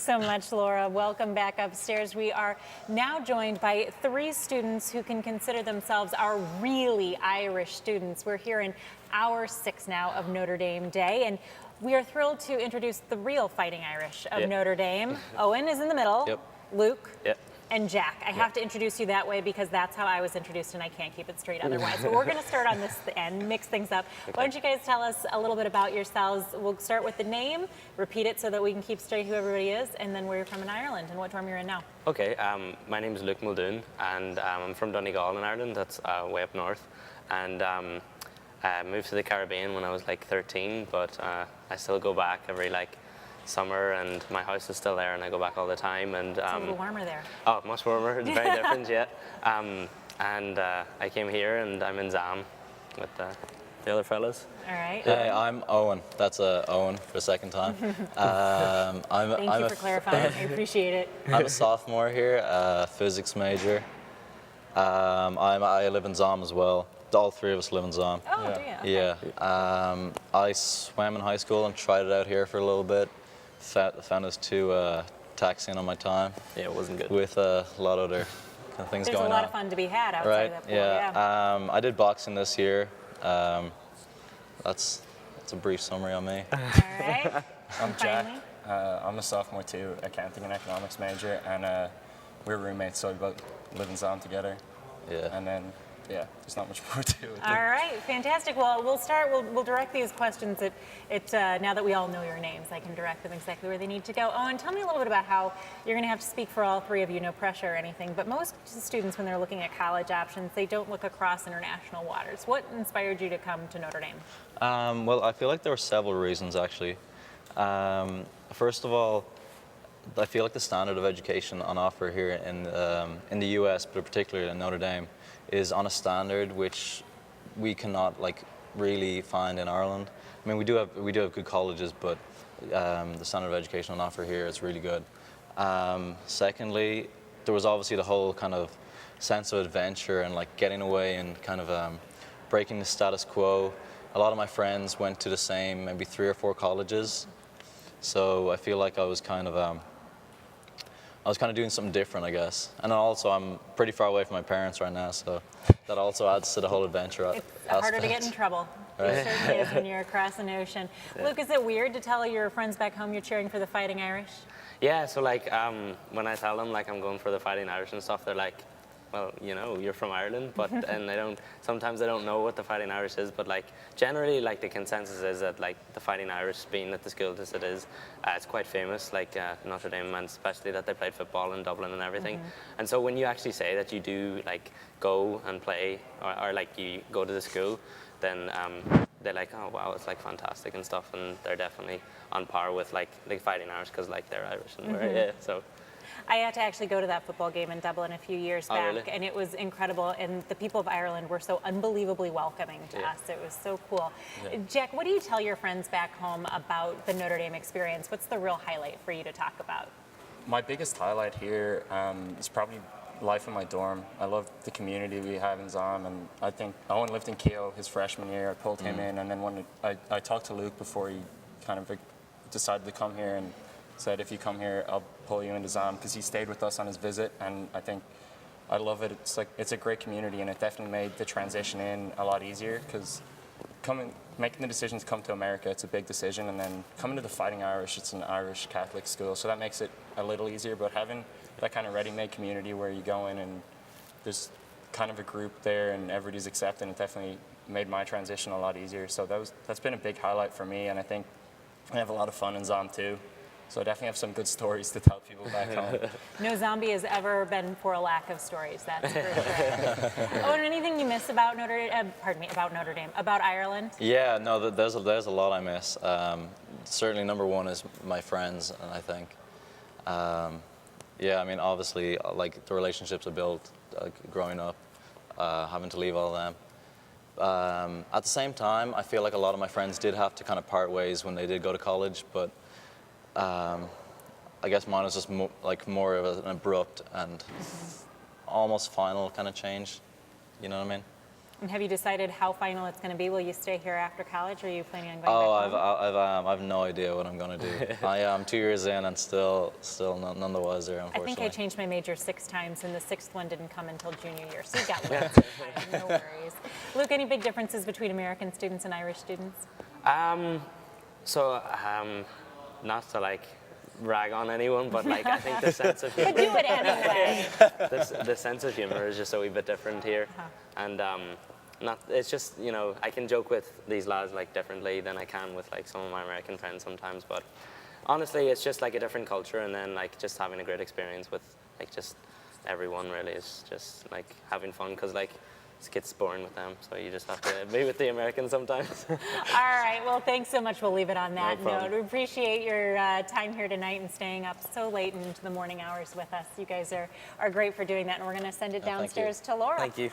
Thanks so much, Laura. Welcome back upstairs. We are now joined by 3 students who can consider themselves our really Irish students. We're here in hour 6 now of Notre Dame Day, and we are thrilled to introduce the real Fighting Irish of Notre Dame. Eoghan is in the middle, Luke, and Jack. I have to introduce you that way because that's how I was introduced, and I can't keep it straight otherwise. But we're going to start on this end, mix things up. Why don't you guys tell us a little bit about yourselves? We'll start with the name, repeat it so that we can keep straight who everybody is, and then where you're from in Ireland and what dorm you're in now. Okay, my name is Luke Muldoon, and I'm from Donegal in Ireland. That's way up north. And I moved to the Caribbean when I was like 13, but I still go back every summer, and my house is still there, and I go back all the time. And it's a little warmer there. Oh, much warmer. It's very different, yeah. And I came here, and I'm in Zam with the other fellas. All right. Hey, I'm Eoghan. That's Eoghan for the second time. Thank you for clarifying. I appreciate it. I'm a sophomore here, physics major. I live in Zam as well. All 3 of us live in Zam. Oh, do you? Okay. Yeah. I swam in high school and tried it out here for a little bit. Found it too taxing on my time. Yeah, it wasn't good. With a lot of other kind of things There's going on. There's a lot of fun to be had outside of that pool. Yeah. I did boxing this year. That's a brief summary on me. All right. I'm Jack. I'm a sophomore too, accounting and economics major, and we're roommates, so we both live in Zam together. Yeah. And then, yeah, there's not much more to it. All right, fantastic. Well, we'll start. We'll direct these questions now that we all know your names. I can direct them exactly where they need to go. Eoghan, tell me a little bit about how you're going to have to speak for all 3 of you. No pressure or anything. But most students, when they're looking at college options, they don't look across international waters. What inspired you to come to Notre Dame? Well, I feel like there were several reasons actually. First of all, I feel like the standard of education on offer here in the U.S., but particularly in Notre Dame, is on a standard which we cannot really find in Ireland. I mean, we do have good colleges, but the standard of education on offer here is really good. Secondly, there was obviously the whole kind of sense of adventure and getting away and kind of breaking the status quo. A lot of my friends went to the same maybe 3 or 4 colleges, so I feel like I was kind of doing something different, I guess. And also, I'm pretty far away from my parents right now, so that also adds to the whole adventure aspect. It's harder to get in trouble. Right? It certainly is when you're across an ocean. Yeah. Luke, is it weird to tell your friends back home you're cheering for the Fighting Irish? Yeah, so when I tell them I'm going for the Fighting Irish and stuff, they're like, well, you're from Ireland, but and sometimes I don't know what the Fighting Irish is, but generally the consensus is that the Fighting Irish, being at the school as it is, it's quite famous, Notre Dame, and especially that they played football in Dublin and everything. And so when you actually say that you do go and play or you go to the school, then they're like, oh wow, it's fantastic and stuff, and they're definitely on par with the Fighting Irish because they're Irish and we're, yeah, so. I had to actually go to that football game in Dublin a few years back, really? And it was incredible. And the people of Ireland were so unbelievably welcoming to us. It was so cool. Yeah. Jack, what do you tell your friends back home about the Notre Dame experience? What's the real highlight for you to talk about? My biggest highlight here is probably life in my dorm. I love the community we have in Zam, and I think Eoghan lived in Keogh his freshman year. I pulled him in, and then when I talked to Luke before he kind of decided to come here, and said, if you come here, I'll pull you into Zam, because he stayed with us on his visit, and I think I love it. It's a great community, and it definitely made the transition in a lot easier, because making the decision to come to America, it's a big decision, and then coming to the Fighting Irish, it's an Irish Catholic school, so that makes it a little easier, but having that kind of ready-made community where you go in and there's kind of a group there and everybody's accepting, it definitely made my transition a lot easier. So that's been a big highlight for me, and I think I have a lot of fun in Zam too. So I definitely have some good stories to tell people back home. No zombie has ever been for a lack of stories, that's for sure. Oh, and anything you miss about Notre Dame, about Ireland? Yeah, no, there's a lot I miss. Certainly number one is my friends, and I think, yeah, I mean, obviously, the relationships I built growing up, having to leave all of them. At the same time, I feel like a lot of my friends did have to kind of part ways when they did go to college, but I guess mine was just more of an abrupt and almost final kind of change. You know what I mean? And have you decided how final it's going to be? Will you stay here after college, or are you planning on going Oh, back home? I've no idea what I'm gonna do. I am 2 years in and still none the wiser, I unfortunately. think I changed my major 6 times, and the 6th one didn't come until junior year, so you got lots of time, no worries. Luke, any big differences between American students and Irish students? So, not to like rag on anyone, but like I think the sense of But humor, do it anyway. the sense of humor is just a wee bit different here, and it's just, you know, I can joke with these lads like differently than I can with like some of my American friends sometimes, but honestly, it's just like a different culture, and then like just having a great experience with like just everyone really is just like having fun, because like it gets boring with them, so you just have to be with the Americans sometimes. All right, well, thanks so much. We'll leave it on that problem. note. We appreciate your time here tonight and staying up so late into the morning hours with us. You guys are great for doing that, and we're going to send it thank you. downstairs to Laura. Thank you.